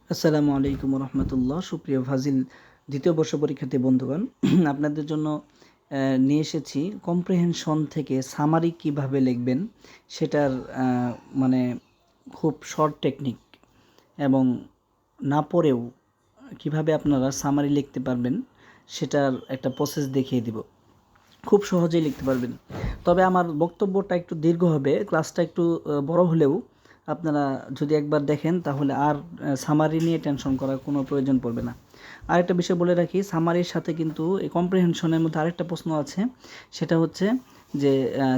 আসসালামু আলাইকুম রহমতুল্লাহ। সুপ্রিয় ফাজিল দ্বিতীয় বর্ষ পরীক্ষার্থী বন্ধুগণ, আপনাদের জন্য নিয়ে এসেছি কম্প্রিহেনশন থেকে সামারি কিভাবে লিখবেন সেটার মানে খুব শর্ট টেকনিক, এবং না পড়েও কিভাবে আপনারা সামারি লিখতে পারবেন সেটার একটা প্রসেস দেখিয়ে দিব। খুব সহজেই লিখতে পারবেন। তবে আমার বক্তব্যটা একটু দীর্ঘ হবে, ক্লাসটা একটু বড় হলেও আপনারা যদি একবার দেখেন তাহলে আর সামারি নিয়ে টেনশন করার কোনো প্রয়োজন পড়বে না। আরেকটা বিষয় বলে রাখি, সামারির সাথে কিন্তু এই কম্প্রিহেনশনের মধ্যে আরেকটা প্রশ্ন আছে, সেটা হচ্ছে যে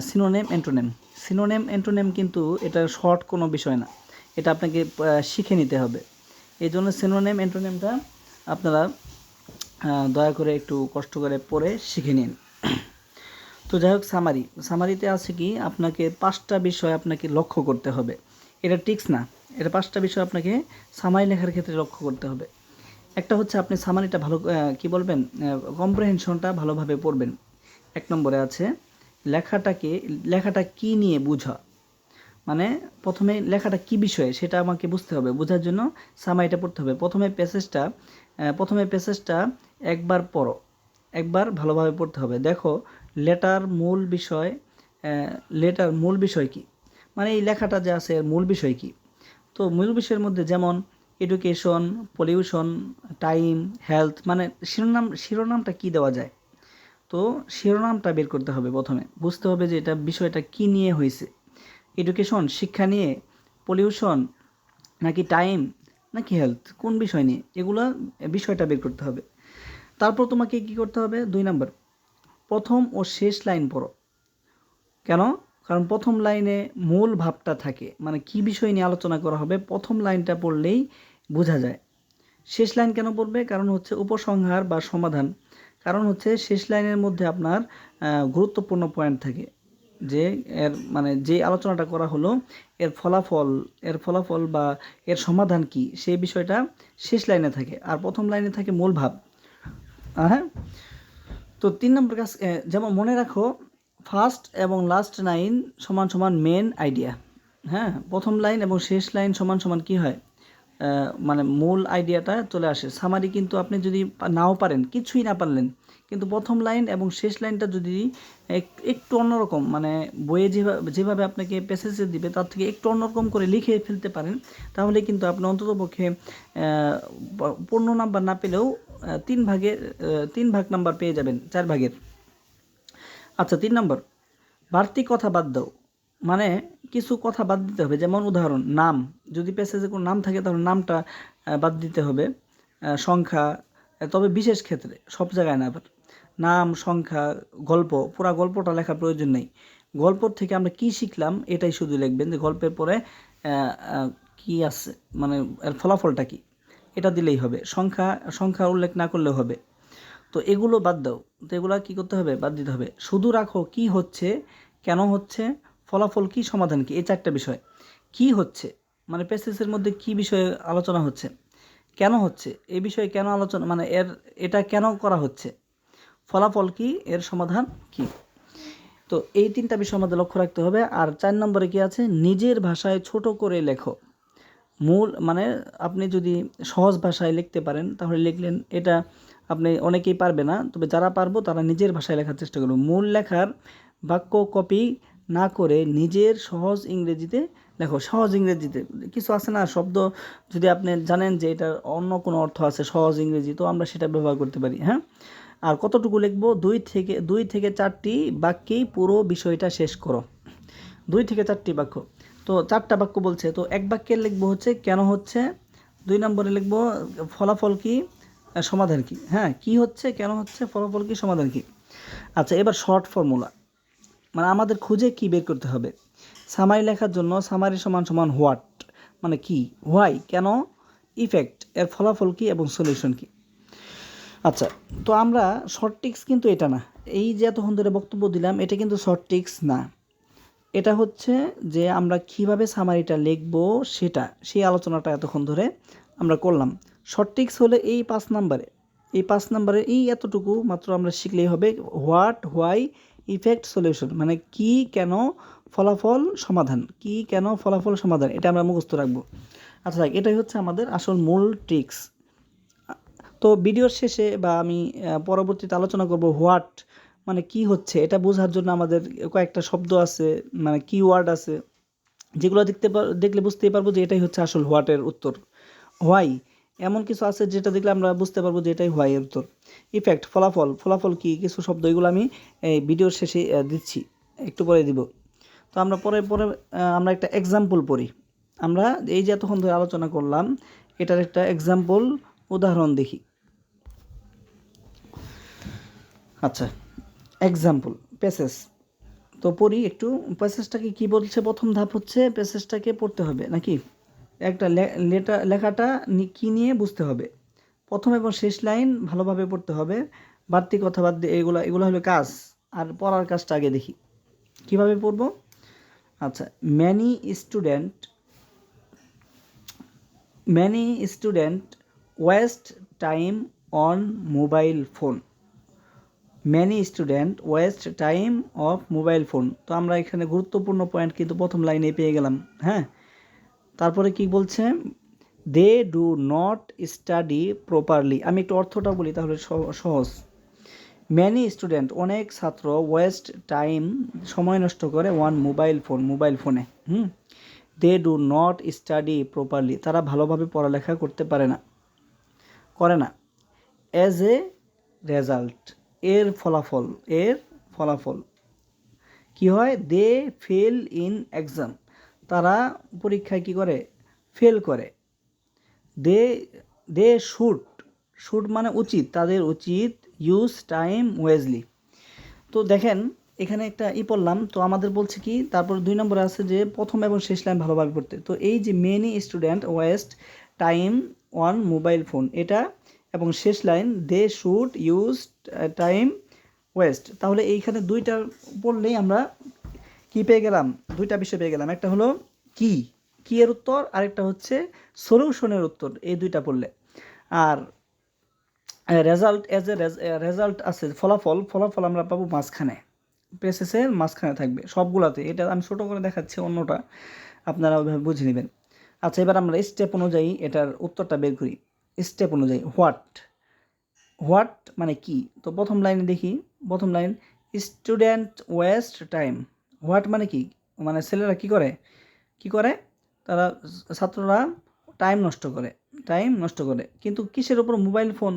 সিনোনেম অ্যান্টোনেম। সিনোনেম অ্যান্টোনেম কিন্তু এটা শর্ট কোনো বিষয় না, এটা আপনাকে শিখে নিতে হবে। এই জন্য সিনোনেম অ্যান্টোনেমটা আপনারা দয়া করে একটু কষ্ট করে পড়ে শিখে নিন। তো যাই হোক, সামারিতে আছে কি, আপনাকে 5টা বিষয় আপনাকে লক্ষ্য করতে হবে। এটা টিক্স না, এটা 5টা বিষয় আপনাকে সামারি লেখার ক্ষেত্রে লক্ষ্য করতে হবে। একটা হচ্ছে আপনি সামারিটা ভালো কম্প্রিহেনশনটা ভালোভাবে পড়বেন। 1 নম্বরে আছে লেখাটা কি নিয়ে বোঝা, মানে প্রথমে লেখাটা কি বিষয়ে সেটা আমাকে বুঝতে হবে। বোঝার জন্য সামারিটা পড়তে হবে। প্রথমে প্যাসেজটা একবার পড়ো, একবার ভালোভাবে পড়তে হবে। দেখো লেটার মূল বিষয় কি, মানে এই লেখাটা যে আছে এর মূল বিষয় কি। তো মূল বিষয়ের মধ্যে যেমন এডুকেশন, পলিউশন, টাইম, হেলথ, মানে শিরোনামটা কি দেওয়া যায়। তো শিরোনামটা বের করতে হবে। প্রথমে বুঝতে হবে যে এটা বিষয়টা কি নিয়ে হয়েছে। এডুকেশন শিক্ষা নিয়ে, পলিউশন নাকি টাইম নাকি হেলথ, কোন বিষয় নিয়ে, এগুলো বিষয়টা বের করতে হবে। তারপর তোমাকে কি করতে হবে, 2 নাম্বার, প্রথম ও শেষ লাইন পড়ো। কেন? কারণ প্রথম লাইনে মূল ভাবটা থাকে, মানে কি বিষয় নিয়ে আলোচনা করা হবে প্রথম লাইনটা পড়লেই বোঝা যায়। শেষ লাইন কেন পড়বে? কারণ হচ্ছে উপসংহার বা সমাধান। কারণ হচ্ছে শেষ লাইনের মধ্যে আপনার গুরুত্বপূর্ণ পয়েন্ট থাকে, যে মানে যে আলোচনাটা করা হলো এর ফলাফল বা এর সমাধান কি, সেই বিষয়টা শেষ লাইনে থাকে, আর প্রথম লাইনে থাকে মূল ভাব। হ্যাঁ। তো 3 নম্বর কাজ, যেমন মনে রাখো ফার্স্ট এবং লাস্ট লাইন সমান সমান মেন আইডিয়া। হ্যাঁ, প্রথম লাইন এবং শেষ লাইন সমান সমান কী হয়, মানে মূল আইডিয়াটা চলে আসে। সামারি কিন্তু আপনি যদি নাও পারেন, কিছুই না পারলেন, কিন্তু প্রথম লাইন এবং শেষ লাইনটা যদি একটু অন্যরকম, মানে বইয়ে যেভাবে আপনাকে প্যাসেজে দিবে তার থেকে একটু অন্যরকম করে লিখে ফেলতে পারেন, তাহলে কিন্তু আপনি অন্ততপক্ষে পূর্ণ নাম্বার না পেলেও 3 ভাগ নাম্বার পেয়ে যাবেন 4 ভাগের। আচ্ছা, 3 নম্বর, বাড়তি কথা বাদ দাও। মানে কিছু কথা বাদ দিতে হবে, যেমন উদাহরণ নাম, যদি প্যাসেজে কোনো নাম থাকে তাহলে নামটা বাদ দিতে হবে। সংখ্যা, তবে বিশেষ ক্ষেত্রে, সব জায়গায় না। আবার নাম, সংখ্যা, গল্প, পুরা গল্পটা লেখার প্রয়োজন নেই। গল্প থেকে আমরা কি শিখলাম এটাই শুধু লিখবেন, যে গল্পের পরে কি আছে, মানে এর ফলাফলটা কি, এটা দিলেই হবে। সংখ্যা উল্লেখ না করলেও হবে। তো এগুলো বাদ দাও। তো এগুলো কী করতে হবে, বাদ দিতে হবে। শুধু রাখো কি হচ্ছে, কেন হচ্ছে, ফলাফল কি, সমাধান কি, এই 4টা বিষয়। কি হচ্ছে মানে প্যাসেজের মধ্যে কি বিষয়ে আলোচনা হচ্ছে, কেন হচ্ছে এই বিষয়ে কেন আলোচনা, মানে এটা কেন করা হচ্ছে, ফলাফল কি, এর সমাধান কি। তো এই 3টা বিষয় আমাদের লক্ষ্য রাখতে হবে। আর 4 নম্বরে কি আছে, নিজের ভাষায় ছোট করে লেখো। মানে আপনি যদি সহজ ভাষায় লিখতে পারেন তাহলে লিখলেন, এটা আপনি অনেকেই পারবে না, তবে যারা পারবো তারা নিজের ভাষায় লেখার চেষ্টা করব। মূল লেখার বাক্য কপি না করে নিজের সহজ ইংরেজিতে লেখো। সহজ ইংরেজিতে কিছু আছে না শব্দ, যদি আপনি জানেন যে এটার অন্য কোনো অর্থ আছে সহজ ইংরেজি, তো আমরা সেটা ব্যবহার করতে পারি। হ্যাঁ। আর কতটুকু লিখবো, 2 থেকে 4টি বাক্যেই পুরো বিষয়টা শেষ করো। 2 থেকে 4টি বাক্য। তো 4টা বাক্য বলছে, তো এক বাক্যে লিখবো হচ্ছে কেন হচ্ছে, 2 নম্বরে লিখবো ফলাফল কি, সমাধান কি। হ্যাঁ, কি হচ্ছে, কেন হচ্ছে, ফলাফল কি, সমাধান কি। আচ্ছা, এবার শর্ট ফর্মুলা, মানে আমাদের খুঁজে কি বের করতে হবে। সামারি লেখার জন্য সামারি সমান সমান হোয়াট, মানে কি, হোয়াই কেন, ইফেক্ট এর ফলাফল কি, এবং সলিউশন কি। আচ্ছা, তো আমরা শর্ট টিক্স কিন্তু এটা না, এই যে এতক্ষণ ধরে বক্তব্য দিলাম এটা কিন্তু শর্ট টিক্স না। এটা হচ্ছে যে আমরা কিভাবে সামারিটা লিখব সেই আলোচনাটা এতক্ষণ ধরে আমরা করলাম। শর্ট টিক্স হলে এই 5 নম্বরে এই এতটুকু মাত্র আমরা শিখলেই হবে। হোয়াট, হোয়াই, ইফেক্ট, সলিউশন, মানে কি, কেন, ফলাফল, সমাধান। কি, কেন, ফলাফল, সমাধান, এটা আমরা মুখস্থ রাখবো। আচ্ছা থাক, এটাই হচ্ছে আমাদের আসল মূল ট্রিক্স। তো ভিডিওর শেষে বা আমি পরবর্তীতে আলোচনা করব হোয়াট মানে কি হচ্ছে, এটা বোঝার জন্য আমাদের কয়েকটা শব্দ আছে, মানে কিওয়ার্ড আছে, যেগুলো দেখলে বুঝতেই পারবো যে এটাই হচ্ছে আসল হোয়াটের উত্তর। হোয়াই এমন কিছু আছে যেটা দেখলে আমরা বুঝতে পারবো যে এটাই হোয়াই এর উত্তর। ইফেক্ট ফলাফল, ফলাফল কি কিছু শব্দ, এগুলো আমি এই ভিডিওর শেষে দিচ্ছি, একটু পরে দিব। তো আমরা পরে পরে আমরা একটা এক্সাম্পল পড়ি। আমরা এই যে এতক্ষণ ধরে আলোচনা করলাম এটার একটা এক্সাম্পল উদাহরণ দেখি। আচ্ছা, এক্সাম্পল প্যাসেজ। তো পড়ি একটু, প্যাসেজটাকে কি বলছে, প্রথম ধাপ হচ্ছে প্যাসেজটাকে পড়তে হবে নাকি একটা লেখাটা কি নিয়ে বুঝতে হবে। প্রথম এবং শেষ লাইন ভালোভাবে পড়তে হবে, বাড়তি কথা বাদ দিয়ে এগুলো এগুলো হলো কাজ। আর পড়ার কাজটা আগে দেখি কিভাবে পড়বো। আচ্ছা, many student waste time on mobile phone. Many student waste time of mobile phone. তো আমরা এখানে গুরুত্বপূর্ণ পয়েন্ট কিন্তু প্রথম লাইনে পেয়ে গেলাম। হ্যাঁ, তারপরে কি বলছে, they do not study properly. আমি একটু অর্থটা বলি তাহলে সহজ। ম্যানি স্টুডেন্ট অনেক ছাত্র, ওয়েস্ট টাইম সময় নষ্ট করে, মোবাইল ফোনে। They do not study properly, তারা ভালোভাবে পড়ালেখা করতে করে না। অ্যাজ এ রেজাল্ট, এর ফলাফল কি হয়, দে ফেল ইন এক্সাম, তারা পরীক্ষায় কি করে, ফেল করে। দে দে শুড মানে উচিত, তাদের উচিত, ইউজ টাইম ওয়েজলি। তো দেখেন এখানে একটা পড়লাম, তো আমাদের বলছে কি, তারপর 2 নম্বরে আছে যে প্রথম এবং শেষ লাইন ভালোভাবে পড়তে। তো এই যে many student waste time on mobile phone, এটা এবং শেষ line they should use time waste, তাহলে এইখানে দুইটা পড়লেই আমরা কি পেয়ে গেলাম, দুইটা বিষয় পেয়ে গেলাম। একটা হলো কি এর উত্তর, আরেকটা হচ্ছে সলিউশনের উত্তর, এই দুইটা পড়লে। আর রেজাল্ট রেজাল্ট আছে, ফলাফল আমরা পাবো মাঝখানে, পেসেসের মাঝখানে থাকবে সবগুলাতে। এটা আমি ছোটো করে দেখাচ্ছি, অন্যটা আপনারা ওইভাবে বুঝে নেবেন। আচ্ছা, এবার আমরা স্টেপ অনুযায়ী এটার উত্তরটা বের করি। স্টেপ অনুযায়ী হোয়াট মানে কি, তো প্রথম লাইনে দেখি, প্রথম line student waste time. What মানে কি, মানে ছেলেরা কি করে তারা, ছাত্ররা টাইম নষ্ট করে কিন্তু কিসের উপর, মোবাইল ফোন,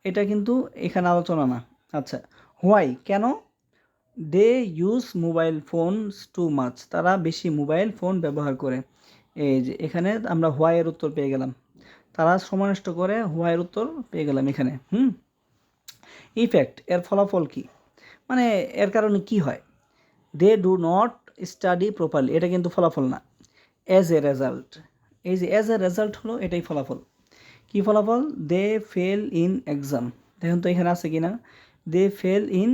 এটা কিন্তু এখানে আলোচনা না। আচ্ছা, হোয়াই কেন, they use mobile phones too much, তারা বেশি মোবাইল ফোন ব্যবহার করে। এই যে এখানে আমরা হোয়াইয়ের উত্তর পেয়ে গেলাম, তারা সময় নষ্ট করে, হোয়াইয়ের উত্তর পেয়ে গেলাম এখানে। ইফেক্ট এর ফলাফল কি, মানে এর কারণে কি হয়, they do not study properly, এটা কিন্তু ফলাফল না। অ্যাজ এ রেজাল্ট, এই যে অ্যাজ এ রেজাল্ট হলো এটাই ফলাফল। কি ফলাফল, দে ফেল ইন এক্সাম, দেখুন তো এখানে আছে কি না, দে ফেল ইন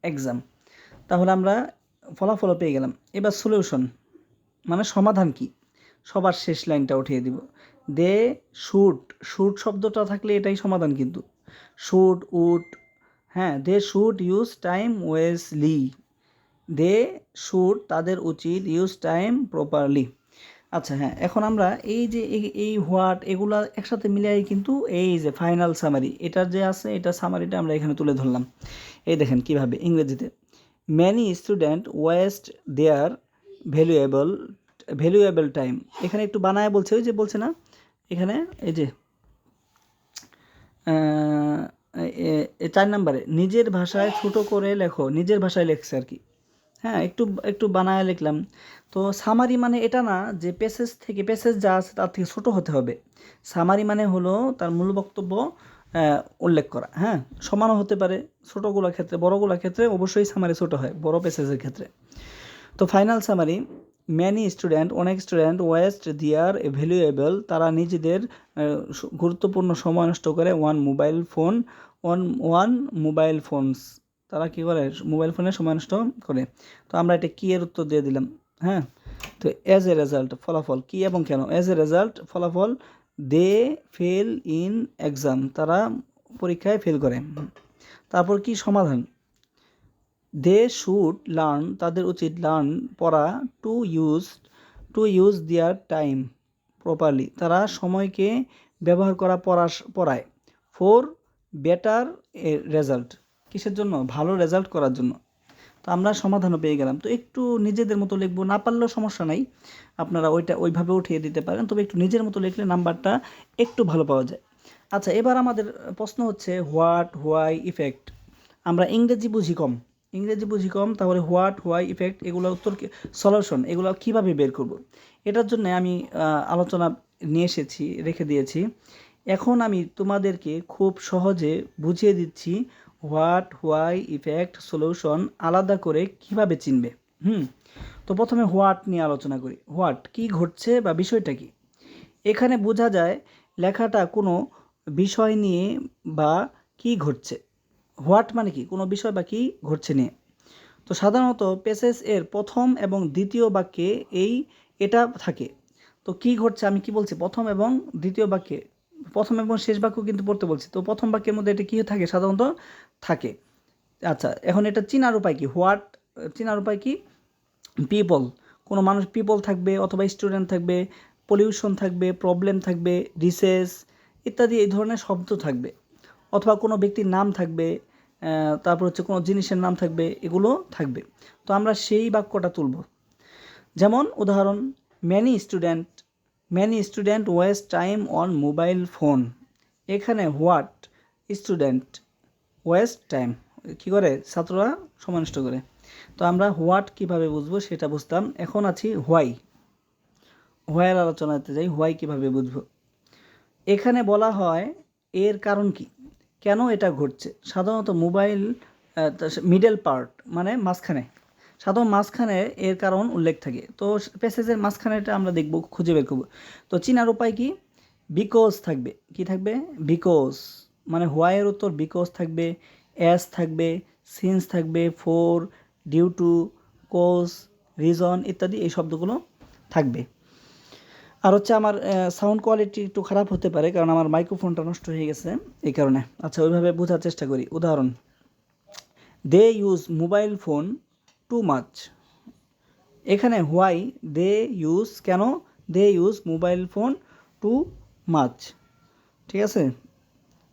এক্সাম, তাহলে আমরা ফলাফলও পেয়ে গেলাম। এবার সলিউশন মানে সমাধান কি, সবার শেষ লাইনটা উঠিয়ে দিব। দে শুড শব্দটা থাকলে এটাই সমাধান কিন্তু, উড, হ্যাঁ, they should use time wisely, they should তাদের উচিত, ইউজ টাইম প্রপারলি। আচ্ছা হ্যাঁ, এখন আমরা এই যে এই হোয়াট এগুলা একসাথে মিলিয়ে কিন্তু এই যে ফাইনাল সামারি, এটার যে আছে এটা সামারিটা আমরা এখানে তুলে ধরলাম। এই দেখেন কিভাবে, ইংরেজিতে ম্যানি স্টুডেন্ট ওয়েস্ট দেয়ার ভ্যালুয়েবল টাইম, এখানে একটু বানায় বলছে, ওই যে বলছে না এখানে, এই যে 4 নম্বরে নিজের ভাষায় ছোট করে লেখো, নিজের ভাষায় লেখছে আর কি। হ্যাঁ, একটু বানায় লিখলাম। তো সামারি মানে এটা না যে প্যাসেজ যা আছে তার থেকে ছোট হতে হবে। সামারি মানে হলো তার মূল বক্তব্য উল্লেখ করা। হ্যাঁ, সমানও হতে পারে, ছোটোগুলোর ক্ষেত্রে, বড়গুলোর ক্ষেত্রে অবশ্যই সামারি ছোট হয় বড় প্যাসেজের ক্ষেত্রে। তো ফাইনাল সামারি, অনেক স্টুডেন্ট ওয়েস্ট দেয়ার ভ্যালুয়েবল, তারা নিজেদের গুরুত্বপূর্ণ সময় নষ্ট করে, ওয়ান মোবাইল ফোনস, তারা কী করে, মোবাইল ফোনে সময় নষ্ট করে। তো আমরা এটা কি এর উত্তর দিয়ে দিলাম। হ্যাঁ, তো অ্যাজ এ রেজাল্ট ফলাফল কি এবং কেন, অ্যাজ এ রেজাল্ট ফলাফল, দে ফেল ইন এক্সাম, তারা পরীক্ষায় ফেল করে। তারপর কি সমাধান, দে শুড তাদের উচিত, পড়া, to use their time properly, তারা সময়কে ব্যবহার করা পড়ায়। ফর বেটার রেজাল্ট, কিসের জন্য? ভালো রেজাল্ট করার জন্য। তো আমরা সমাধানও পেয়ে গেলাম। তো একটু নিজেদের মতো লিখবো, না পারলেও সমস্যা নাই, আপনারা ওইভাবে উঠিয়ে দিতে পারেন, তবে একটু নিজের মতো লিখলে নাম্বারটা একটু ভালো পাওয়া যায়। আচ্ছা, এবার আমাদের প্রশ্ন হচ্ছে হোয়াট, হোয়াই, ইফেক্ট। আমরা ইংরেজি বুঝি কম, তাহলে হোয়াট, হোয়াই, ইফেক্ট এগুলো উত্তর সলিউশন এগুলো কীভাবে বের করব, এটার জন্য আমি আলোচনা নিয়ে রেখে দিয়েছি। এখন আমি তোমাদেরকে খুব সহজে বুঝিয়ে দিচ্ছি হোয়াট, হোয়াই, ইফেক্ট, সলিউশন আলাদা করে কিভাবে চিনবে। তো প্রথমে হোয়াট নিয়ে আলোচনা করি। হোয়াট, কি ঘটছে বা বিষয়টা কি। এখানে বোঝা যায় লেখাটা কোনো বিষয় নিয়ে বা কি ঘটছে। হোয়াট মানে কি? কোনো বিষয় বা কি ঘটছে নিয়ে। তো সাধারণত পেসেজ এর প্রথম এবং দ্বিতীয় বাক্যে এটা থাকে। তো কি ঘটছে, আমি কি বলছি, প্রথম এবং দ্বিতীয় বাক্যে, প্রথম এবং শেষ বাক্য কিন্তু পড়তে বলছি। তো প্রথম বাক্যের মধ্যে এটা কী থাকে? সাধারণত থাকে। আচ্ছা, এখন এটা চেনার উপায় কি? হোয়াট চেনার উপায় কি? পিপল, কোনো মানুষ, পিপল থাকবে, অথবা স্টুডেন্ট থাকবে, পলিউশন থাকবে, প্রবলেম থাকবে, রিসেস ইত্যাদি এই ধরনের শব্দ থাকবে, অথবা কোনো ব্যক্তির নাম থাকবে, তারপর হচ্ছে কোনো জিনিসের নাম থাকবে, এগুলো থাকবে। তো আমরা সেই বাক্যটা তুলব। যেমন উদাহরণ, many student waste time on mobile phone. এখানে হোয়াট, স্টুডেন্ট ওয়েস্ট টাইম, কী করে? ছাত্ররা সময় নষ্ট করে। তো আমরা হোয়াট কিভাবে বুঝবো সেটা বুঝতাম। এখন আছি হোয়াইয়ের আলোচনাতে যাই। হোয়াই কিভাবে বুঝবো? এখানে বলা হয় এর কারণ কি, কেন এটা ঘটছে। সাধারণত মিডল পার্ট মানে মাঝখানে, মাঝখানে এর কারণ উল্লেখ থাকে। তো প্যাসেজের মাঝখানেটা আমরা দেখব, খুঁজে বের করব। তো চিনার উপায় কি? বিকজ থাকবে। কি থাকবে? বিকজ, মানে হোয়াইয়ের উত্তর বিকজ থাকবে, অ্যাজ থাকবে, সিন্স থাকবে, ফর, ডিউ টু, কোজ, রিজন ইত্যাদি এই শব্দগুলো থাকবে। আর হচ্ছে আমার সাউন্ড কোয়ালিটি একটু খারাপ হতে পারে, কারণ আমার মাইক্রোফোনটা নষ্ট হয়ে গেছে এই কারণে। আচ্ছা, ওইভাবে বোঝার চেষ্টা করি। উদাহরণ, they use mobile phone too much. এখানে হোয়াই, দে ইউজ, কেন they use mobile phone too much, ঠিক আছে,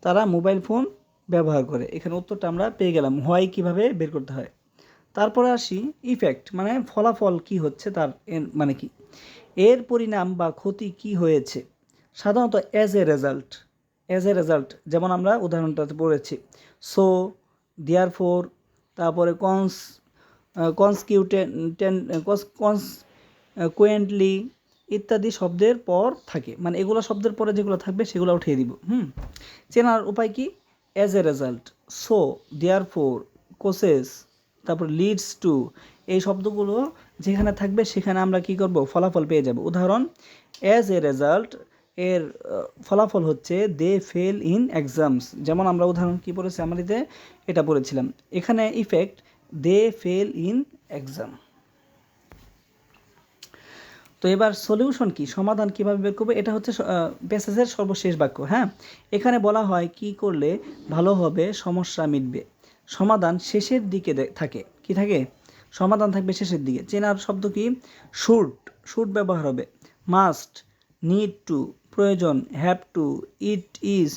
তারা মোবাইল ফোন ব্যবহার করে। এখানে উত্তরটা আমরা পেয়ে গেলাম, হোয়াই কিভাবে বের করতে হয়। তারপরে আসি ইফেক্ট, মানে ফলাফল কি হচ্ছে, তার মানে কি, এর পরিণাম বা ক্ষতি কি হয়েছে। সাধারণত অ্যাজ এ রেজাল্ট, যেমন আমরা উদাহরণটাতে পড়েছি, সো, দেয়ারফোর, তারপরে কনসিকুয়েন্টলি ইত্যাদি শব্দের পর থাকে, মানে এগুলো শব্দের পরে যেগুলো থাকবে সেগুলো উঠিয়ে দিব। চেনার উপায় কি? As a result, so, therefore, causes, তারপর লিডস টু, এই শব্দগুলো যেখানে থাকবে সেখানে আমরা কি করব? ফলাফল পেয়ে যাব। উদাহরণ, অ্যাজ এ রেজাল্ট, এর ফলাফল হচ্ছে দে ফেল ইন এক্সামস। যেমন আমরা উদাহরণ কি পড়েছি, আমাদের এটা পড়েছিলাম। এখানে effect, they fail in exam. তো এবার সলিউশন কি, সমাধান কিভাবে বের করবে, এটা হচ্ছে প্যাসেজের সর্বশেষ বাক্য। এখানে বলা হয় কি করলে ভালো হবে, সমস্যা মিটবে। সমাধান শেষের দিকে থাকে। কি থাকে? সমাধান থাকবে শেষের দিকে। চেনার শব্দ কি? শুড ব্যবহার হবে, মাস্ট, নিড টু, প্রয়োজন, have to, it is,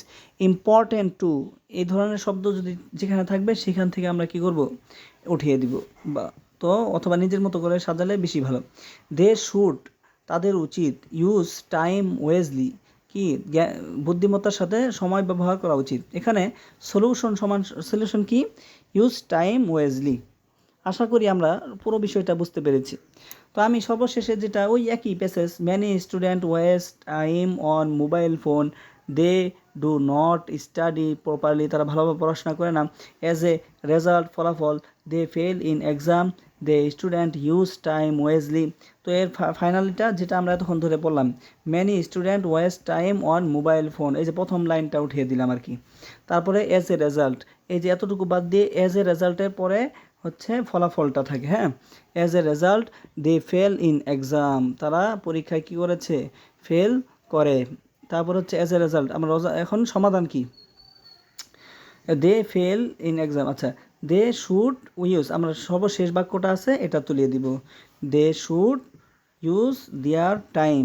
important to, এই ধরনের শব্দ যদি যেখানে থাকবে সেখান থেকে আমরা কি করব? উঠিয়ে দিব, বা তো অথবা নিজের মতো করে সাজালে বেশি ভালো। দে শুড, তাদের উচিত, ইউজ টাইম ওয়েজলি, কি বুদ্ধিমত্তার সাথে সময় ব্যবহার করা উচিত। এখানে সলিউশন কি? Use time ওয়েজলি। আশা করি আমরা পুরো বিষয়টা বুঝতে পেরেছি। তো আমি সর্বশেষে যেটা ওই একই passage, many student waste time on mobile phone, they do not study properly, তারা ভালোভাবে পড়াশোনা করে না, অ্যাজ এ রেজাল্ট, ফলাফল, they fail in exam, they student use time wisely. তো এর ফাইনালিটা যেটা আমরা এতক্ষণ ধরে বললাম, many student waste time on mobile phone, এই যে প্রথম লাইনটা উঠিয়ে দিলাম আর কি। তারপরে অ্যাজ এ রেজাল্ট, এই যে এতটুকু বাদ দিয়ে অ্যাজ এ রেজাল্টের পরে হচ্ছে ফলাফলটা থাকে। As a result they fail in exam, তারা পরীক্ষায় কি করেছে? ফেল করে। তারপর হচ্ছে অ্যাজ এ রেজাল্ট, আমরা এখন সমাধান কি? দে ফেল ইন এক্সাম। আচ্ছা, দে শুড ইউজ, আমরা সর্বশেষ বাক্যটা আছে এটা তুলিয়ে দিব, they should use their time.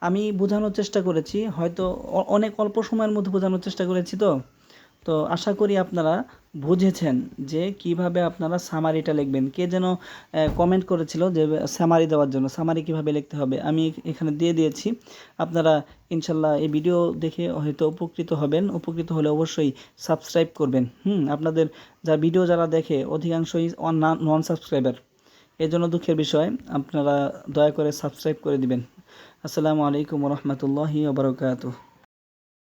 আমি বোঝানোর চেষ্টা করেছি, হয়তো অনেক অল্প সময়ের মধ্যে বোঝানোর চেষ্টা করেছি। তো আশা করি আপনারা বুঝেছেন যে কিভাবে আপনারা সামারিটা লিখবেন। কে যেন কমেন্ট করেছিল যে সামারি দেওয়ার জন্য, সামারি কিভাবে লিখতে হবে আমি এখানে দিয়ে দিয়েছি। আপনারা ইনশাল্লাহ এই ভিডিও দেখে হয়তো উপকৃত হবেন। উপকৃত হলে অবশ্যই সাবস্ক্রাইব করবেন। আপনাদের ভিডিও যারা দেখে অধিকাংশই নন সাবস্ক্রাইবার, এর জন্য দুঃখের বিষয়। আপনারা দয়া করে সাবস্ক্রাইব করে দিবেন। আসসালামু আলাইকুম ওয়া রাহমাতুল্লাহি ওয়া বারাকাতুহু।